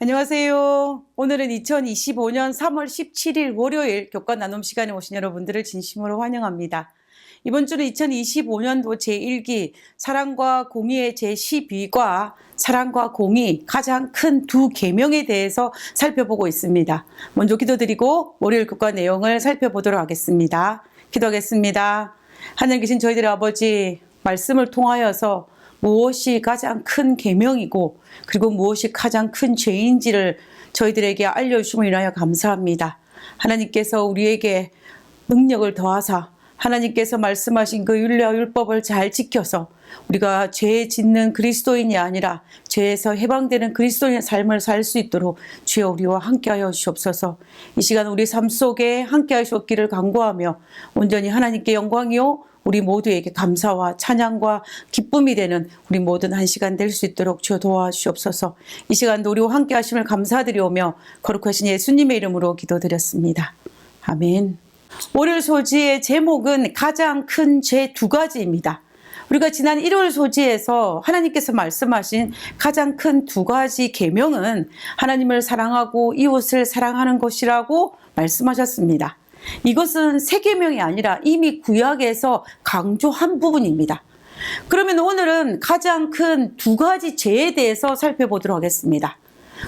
안녕하세요. 오늘은 2025년 3월 17일 월요일 교과 나눔 시간에 오신 여러분들을 진심으로 환영합니다. 이번 주는 2025년도 제1기 사랑과 공의의 제12과 사랑과 공의 가장 큰 두 계명에 대해서 살펴보고 있습니다. 먼저 기도드리고 월요일 교과 내용을 살펴보도록 하겠습니다. 기도하겠습니다. 하늘 계신 저희들의 아버지, 말씀을 통하여서 무엇이 가장 큰 계명이고 그리고 무엇이 가장 큰 죄인지를 저희들에게 알려주심을 인하여 감사합니다. 하나님께서 우리에게 능력을 더하사 하나님께서 말씀하신 그 율례와 율법을 잘 지켜서 우리가 죄 짓는 그리스도인이 아니라 죄에서 해방되는 그리스도인의 삶을 살 수 있도록 주여 우리와 함께하여 주옵소서. 이 시간 우리 삶 속에 함께하셨기를 간구하며 온전히 하나님께 영광이요 우리 모두에게 감사와 찬양과 기쁨이 되는 우리 모든 한 시간 될 수 있도록 주여 도와주시옵소서. 이 시간도 우리와 함께 하심을 감사드리오며 거룩하신 예수님의 이름으로 기도드렸습니다. 아멘. 월요일 소지의 제목은 가장 큰 죄 두 가지입니다. 우리가 지난 일요일 소지에서 하나님께서 말씀하신 가장 큰 두 가지 계명은 하나님을 사랑하고 이웃을 사랑하는 것이라고 말씀하셨습니다. 이것은 새 계명이 아니라 이미 구약에서 강조한 부분입니다. 그러면 오늘은 가장 큰 두 가지 죄에 대해서 살펴보도록 하겠습니다.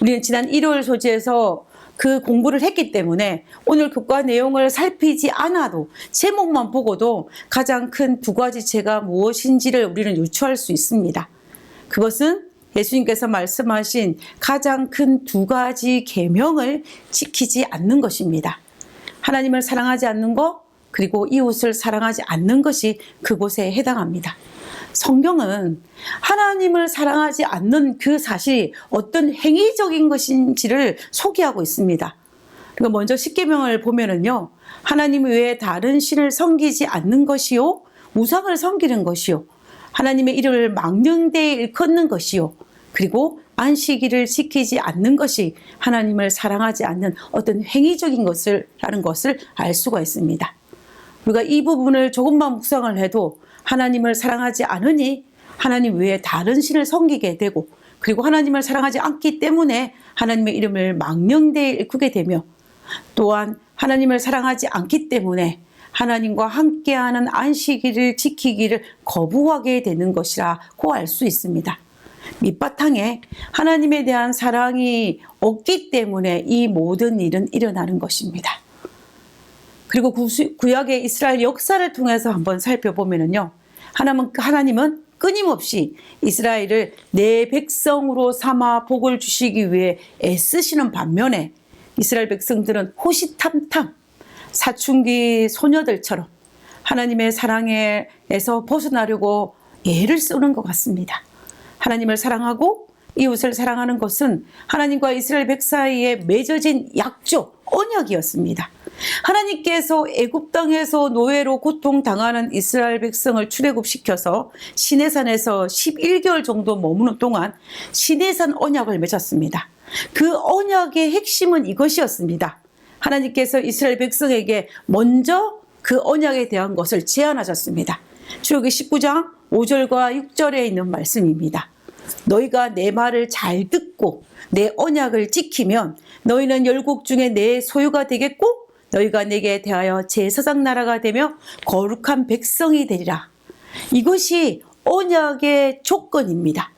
우리는 지난 일요일 소지에서 그 공부를 했기 때문에 오늘 교과 내용을 살피지 않아도 제목만 보고도 가장 큰 두 가지 죄가 무엇인지를 우리는 유추할 수 있습니다. 그것은 예수님께서 말씀하신 가장 큰 두 가지 계명을 지키지 않는 것입니다. 하나님을 사랑하지 않는 것, 그리고 이웃을 사랑하지 않는 것이 그곳에 해당합니다. 성경은 하나님을 사랑하지 않는 그 사실이 어떤 행위적인 것인지를 소개하고 있습니다. 그러니까 먼저 십계명을 보면은요, 하나님 외에 다른 신을 섬기지 않는 것이요, 우상을 섬기는 것이요, 하나님의 이름을 망령되이 일컫는 것이요, 그리고 안식일을 지키지 않는 것이 하나님을 사랑하지 않는 어떤 행위적인 것이라는 것을 알 수가 있습니다. 우리가 이 부분을 조금만 묵상을 해도 하나님을 사랑하지 않으니 하나님 외에 다른 신을 섬기게 되고, 그리고 하나님을 사랑하지 않기 때문에 하나님의 이름을 망령되이 일컫게 되며, 또한 하나님을 사랑하지 않기 때문에 하나님과 함께하는 안식일을 지키기를 거부하게 되는 것이라고 알 수 있습니다. 밑바탕에 하나님에 대한 사랑이 없기 때문에 이 모든 일은 일어나는 것입니다. 그리고 구약의 이스라엘 역사를 통해서 한번 살펴보면요, 하나님은 끊임없이 이스라엘을 내 백성으로 삼아 복을 주시기 위해 애쓰시는 반면에 이스라엘 백성들은 호시탐탐 사춘기 소녀들처럼 하나님의 사랑에서 벗어나려고 애를 쓰는 것 같습니다. 하나님을 사랑하고 이웃을 사랑하는 것은 하나님과 이스라엘 백 사이에 맺어진 약속, 언약이었습니다. 하나님께서 애굽 땅에서 노예로 고통당하는 이스라엘 백성을 출애굽시켜서 시내산에서 11개월 정도 머무는 동안 시내산 언약을 맺었습니다. 그 언약의 핵심은 이것이었습니다. 하나님께서 이스라엘 백성에게 먼저 그 언약에 대한 것을 제안하셨습니다. 출애굽기 19장 5절과 6절에 있는 말씀입니다. 너희가 내 말을 잘 듣고 내 언약을 지키면 너희는 열국 중에 내 소유가 되겠고 너희가 내게 대하여 제사장 나라가 되며 거룩한 백성이 되리라. 이것이 언약의 조건입니다.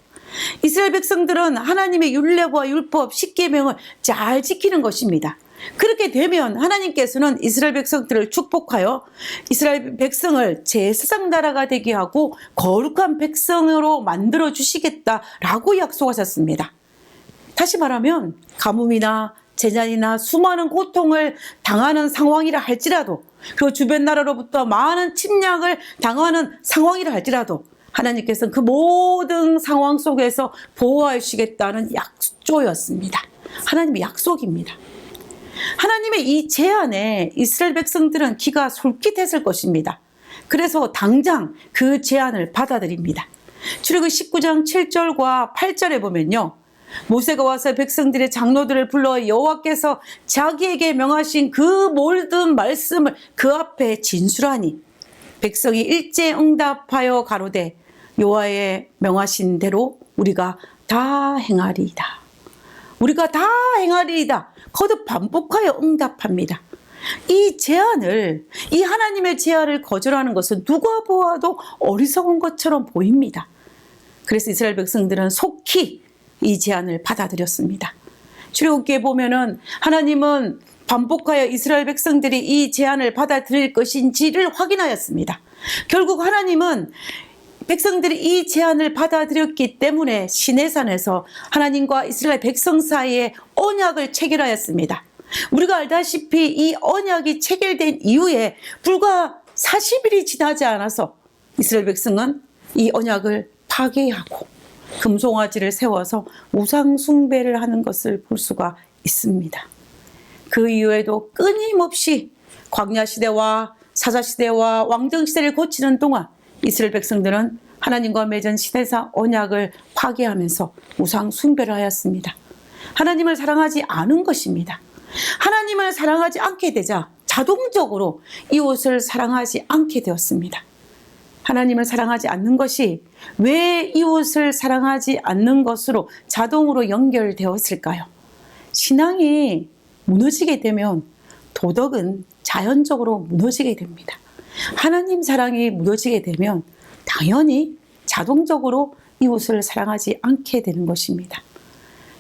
이스라엘 백성들은 하나님의 율례와 율법, 십계명을 잘 지키는 것입니다. 그렇게 되면 하나님께서는 이스라엘 백성들을 축복하여 이스라엘 백성을 제사장 나라가 되게 하고 거룩한 백성으로 만들어 주시겠다라고 약속하셨습니다. 다시 말하면 가뭄이나 재난이나 수많은 고통을 당하는 상황이라 할지라도, 그리고 주변 나라로부터 많은 침략을 당하는 상황이라 할지라도 하나님께서는 그 모든 상황 속에서 보호해 주시겠다는 약조였습니다. 하나님의 약속입니다. 하나님의 이 제안에 이스라엘 백성들은 기가 솔깃했을 것입니다. 그래서 당장 그 제안을 받아들입니다. 출애굽기 19장 7절과 8절에 보면요, 모세가 와서 백성들의 장로들을 불러 여호와께서 자기에게 명하신 그 모든 말씀을 그 앞에 진술하니 백성이 일제 응답하여 가로되 여호와의 명하신 대로 우리가 다 행하리이다. 우리가 다 행하리이다 거듭 반복하여 응답합니다. 이 하나님의 제안을 거절하는 것은 누가 보아도 어리석은 것처럼 보입니다. 그래서 이스라엘 백성들은 속히 이 제안을 받아들였습니다. 출애굽기에 보면은 하나님은 반복하여 이스라엘 백성들이 이 제안을 받아들일 것인지를 확인하였습니다. 결국 하나님은 백성들이 이 제안을 받아들였기 때문에 시내산에서 하나님과 이스라엘 백성 사이에 언약을 체결하였습니다. 우리가 알다시피 이 언약이 체결된 이후에 불과 40일이 지나지 않아서 이스라엘 백성은 이 언약을 파괴하고 금송아지를 세워서 우상 숭배를 하는 것을 볼 수가 있습니다. 그 이후에도 끊임없이 광야 시대와 사사 시대와 왕정 시대를 거치는 동안 이스라엘 백성들은 하나님과 맺은 시내산 언약을 파괴하면서 우상 숭배를 하였습니다. 하나님을 사랑하지 않은 것입니다. 하나님을 사랑하지 않게 되자 자동적으로 이웃을 사랑하지 않게 되었습니다. 하나님을 사랑하지 않는 것이 왜 이웃을 사랑하지 않는 것으로 자동으로 연결되었을까요? 신앙이 무너지게 되면 도덕은 자연적으로 무너지게 됩니다. 하나님 사랑이 무너지게 되면 당연히 자동적으로 이웃을 사랑하지 않게 되는 것입니다.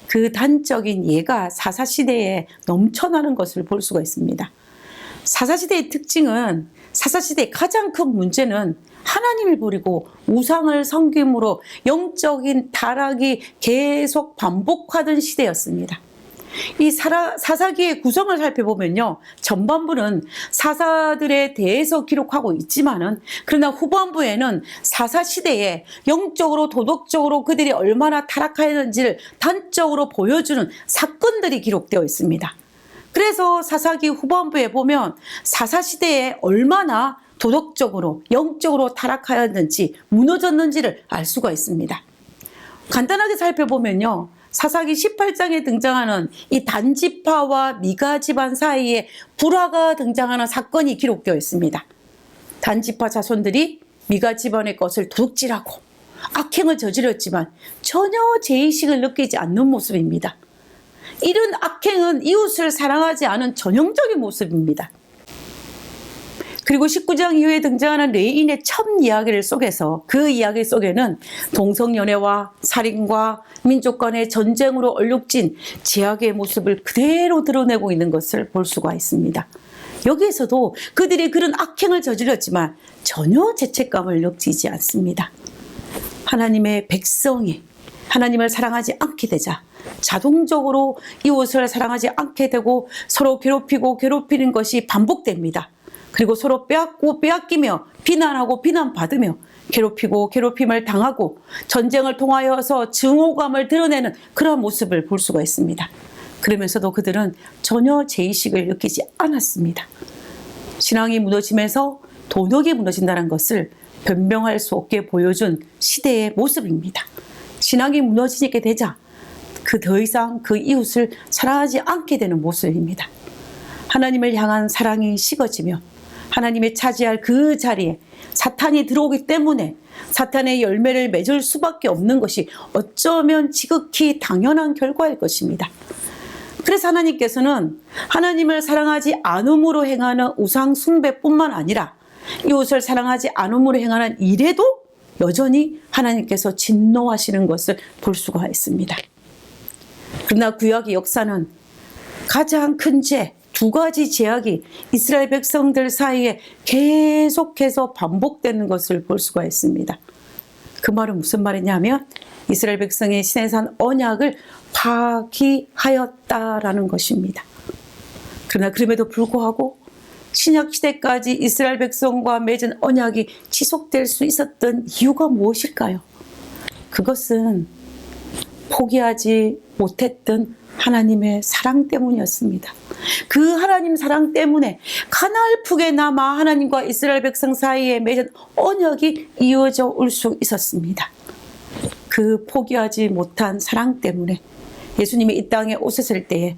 그 단적인 예가 사사시대에 넘쳐나는 것을 볼 수가 있습니다. 사사시대의 특징은 사사시대의 가장 큰 문제는 하나님을 버리고 우상을 섬김으로 영적인 타락이 계속 반복하던 시대였습니다. 이 사사기의 구성을 살펴보면요, 전반부는 사사들에 대해서 기록하고 있지만은 그러나 후반부에는 사사시대에 영적으로 도덕적으로 그들이 얼마나 타락하였는지를 단적으로 보여주는 사건들이 기록되어 있습니다. 그래서 사사기 후반부에 보면 사사시대에 얼마나 도덕적으로 영적으로 타락하였는지 무너졌는지를 알 수가 있습니다. 간단하게 살펴보면요, 사사기 18장에 등장하는 이 단지파와 미가 집안 사이에 불화가 등장하는 사건이 기록되어 있습니다. 단지파 자손들이 미가 집안의 것을 도둑질하고 악행을 저질렀지만 전혀 죄의식을 느끼지 않는 모습입니다. 이런 악행은 이웃을 사랑하지 않은 전형적인 모습입니다. 그리고 19장 이후에 등장하는 레인의 첫 이야기를 속에서 그 이야기 속에는 동성연애와 살인과 민족 간의 전쟁으로 얼룩진 제약의 모습을 그대로 드러내고 있는 것을 볼 수가 있습니다. 여기에서도 그들이 그런 악행을 저질렀지만 전혀 죄책감을 느끼지 않습니다. 하나님의 백성이 하나님을 사랑하지 않게 되자 자동적으로 이웃을 사랑하지 않게 되고 서로 괴롭히고 괴롭히는 것이 반복됩니다. 그리고 서로 빼앗고 빼앗기며 비난하고 비난받으며 괴롭히고 괴롭힘을 당하고 전쟁을 통하여서 증오감을 드러내는 그런 모습을 볼 수가 있습니다. 그러면서도 그들은 전혀 죄의식을 느끼지 않았습니다. 신앙이 무너지면서 도덕이 무너진다는 것을 변명할 수 없게 보여준 시대의 모습입니다. 신앙이 무너지게 되자 더 이상 그 이웃을 사랑하지 않게 되는 모습입니다. 하나님을 향한 사랑이 식어지며 하나님의 차지할 그 자리에 사탄이 들어오기 때문에 사탄의 열매를 맺을 수밖에 없는 것이 어쩌면 지극히 당연한 결과일 것입니다. 그래서 하나님께서는 하나님을 사랑하지 않음으로 행하는 우상 숭배뿐만 아니라 이웃을 사랑하지 않음으로 행하는 일에도 여전히 하나님께서 진노하시는 것을 볼 수가 있습니다. 그러나 구약의 역사는 가장 큰 죄, 두 가지 제약이 이스라엘 백성들 사이에 계속해서 반복되는 것을 볼 수가 있습니다. 그 말은 무슨 말이냐면 이스라엘 백성의 시내산 언약을 파기하였다라는 것입니다. 그러나 그럼에도 불구하고 신약 시대까지 이스라엘 백성과 맺은 언약이 지속될 수 있었던 이유가 무엇일까요? 그것은 포기하지 못했던 하나님의 사랑 때문이었습니다. 그 하나님 사랑 때문에 가냘프게나마 하나님과 이스라엘 백성 사이에 맺은 언약이 이어져 올 수 있었습니다. 그 포기하지 못한 사랑 때문에 예수님이 이 땅에 오셨을 때에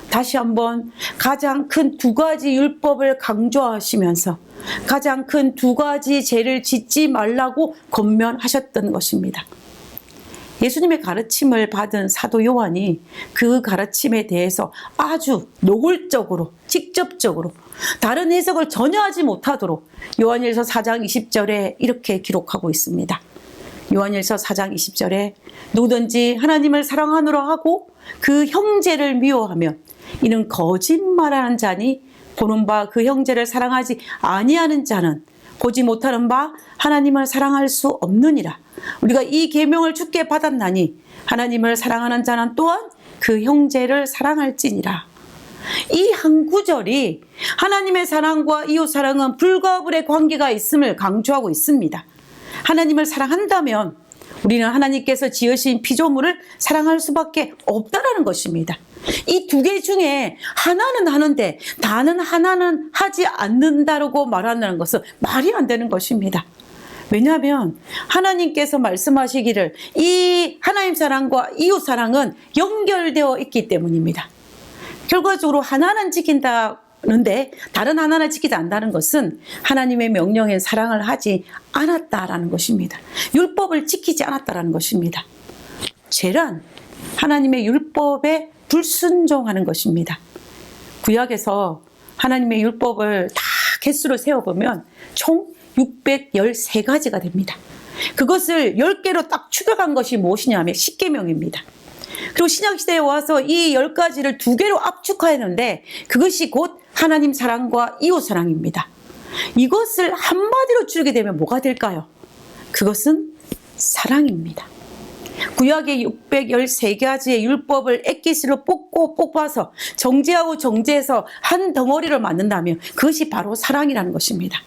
다시 한번 가장 큰 두 가지 율법을 강조하시면서 가장 큰 두 가지 죄를 짓지 말라고 권면하셨던 것입니다. 예수님의 가르침을 받은 사도 요한이 그 가르침에 대해서 아주 노골적으로 직접적으로 다른 해석을 전혀 하지 못하도록 요한일서 4장 20절에 이렇게 기록하고 있습니다. 요한일서 4장 20절에 누구든지 하나님을 사랑하노라 하고 그 형제를 미워하면 이는 거짓말하는 자니 보는 바 그 형제를 사랑하지 아니하는 자는 보지 못하는 바 하나님을 사랑할 수 없느니라. 우리가 이 계명을 주께 받았나니 하나님을 사랑하는 자는 또한 그 형제를 사랑할지니라. 이 한 구절이 하나님의 사랑과 이웃 사랑은 불과 불의 관계가 있음을 강조하고 있습니다. 하나님을 사랑한다면 우리는 하나님께서 지으신 피조물을 사랑할 수밖에 없다라는 것입니다. 이 두 개 중에 하나는 하는데 다른 하나는 하지 않는다라고 말한다는 것은 말이 안 되는 것입니다. 왜냐하면 하나님께서 말씀하시기를 이 하나님 사랑과 이웃 사랑은 연결되어 있기 때문입니다. 결과적으로 하나는 지킨다는데 다른 하나는 지키지 않는다는 것은 하나님의 명령인 사랑을 하지 않았다라는 것입니다. 율법을 지키지 않았다라는 것입니다. 죄란 하나님의 율법에 불순종하는 것입니다. 구약에서 하나님의 율법을 다 개수를 세어보면 총 613가지가 됩니다. 그것을 10개로 딱 추격한 것이 무엇이냐 하면 십계명입니다. 그리고 신약시대에 와서 이 10가지를 2개로 압축하였는데 그것이 곧 하나님 사랑과 이웃 사랑입니다. 이것을 한마디로 줄이게 되면 뭐가 될까요? 그것은 사랑입니다. 구약의 613가지의 율법을 엑기스로 뽑아서 정제하고 정제해서 한 덩어리를 만든다면 그것이 바로 사랑이라는 것입니다.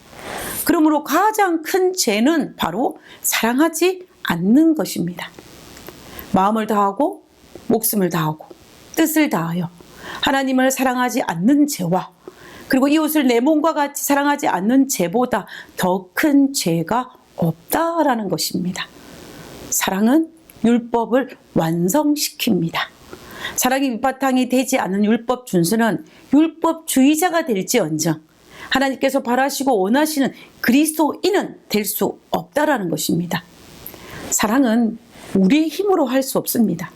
그러므로 가장 큰 죄는 바로 사랑하지 않는 것입니다. 마음을 다하고 목숨을 다하고 뜻을 다하여 하나님을 사랑하지 않는 죄와 그리고 이웃을 내 몸과 같이 사랑하지 않는 죄보다 더 큰 죄가 없다라는 것입니다. 사랑은 율법을 완성시킵니다. 사랑이 밑바탕이 되지 않은 율법 준수는 율법주의자가 될지언정 하나님께서 바라시고 원하시는 그리스도인은 될 수 없다라는 것입니다. 사랑은 우리의 힘으로 할 수 없습니다.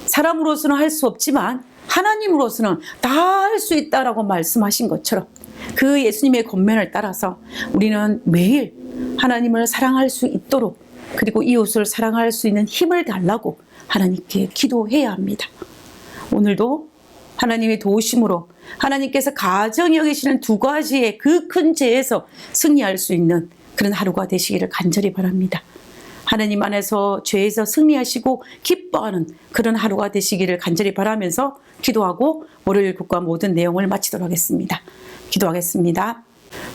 사람으로서는 할 수 없지만 하나님으로서는 다 할 수 있다라고 말씀하신 것처럼 그 예수님의 권면을 따라서 우리는 매일 하나님을 사랑할 수 있도록 그리고 이웃을 사랑할 수 있는 힘을 달라고 하나님께 기도해야 합니다. 오늘도 하나님의 도우심으로 하나님께서 가정히 여기시는 2가지의 그 큰 죄에서 승리할 수 있는 그런 하루가 되시기를 간절히 바랍니다. 하나님 안에서 죄에서 승리하시고 기뻐하는 그런 하루가 되시기를 간절히 바라면서 기도하고 월요일 국가 모든 내용을 마치도록 하겠습니다. 기도하겠습니다.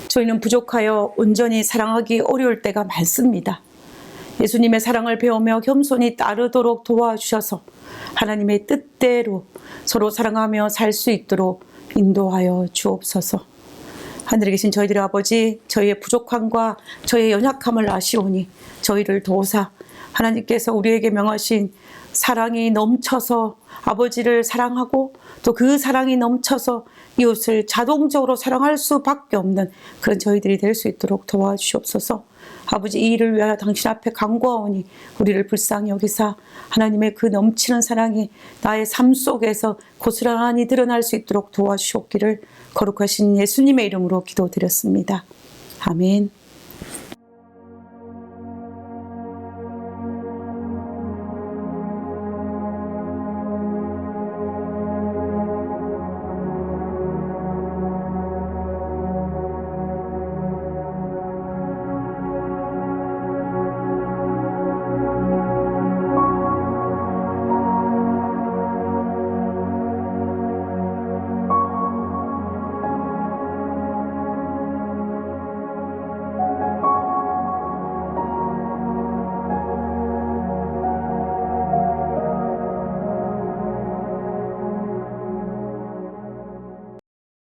저희는 부족하여 온전히 사랑하기 어려울 때가 많습니다. 예수님의 사랑을 배우며 겸손히 따르도록 도와주셔서 하나님의 뜻대로 서로 사랑하며 살 수 있도록 인도하여 주옵소서. 하늘에 계신 저희들의 아버지, 저희의 부족함과 저희의 연약함을 아시오니 저희를 도우사 하나님께서 우리에게 명하신 사랑이 넘쳐서 아버지를 사랑하고 또 그 사랑이 넘쳐서 이웃을 자동적으로 사랑할 수밖에 없는 그런 저희들이 될 수 있도록 도와주시옵소서. 아버지, 이 일을 위하여 당신 앞에 간구하오니 우리를 불쌍히 여기사 하나님의 그 넘치는 사랑이 나의 삶 속에서 고스란히 드러날 수 있도록 도와주시옵기를 거룩하신 예수님의 이름으로 기도드렸습니다. 아멘.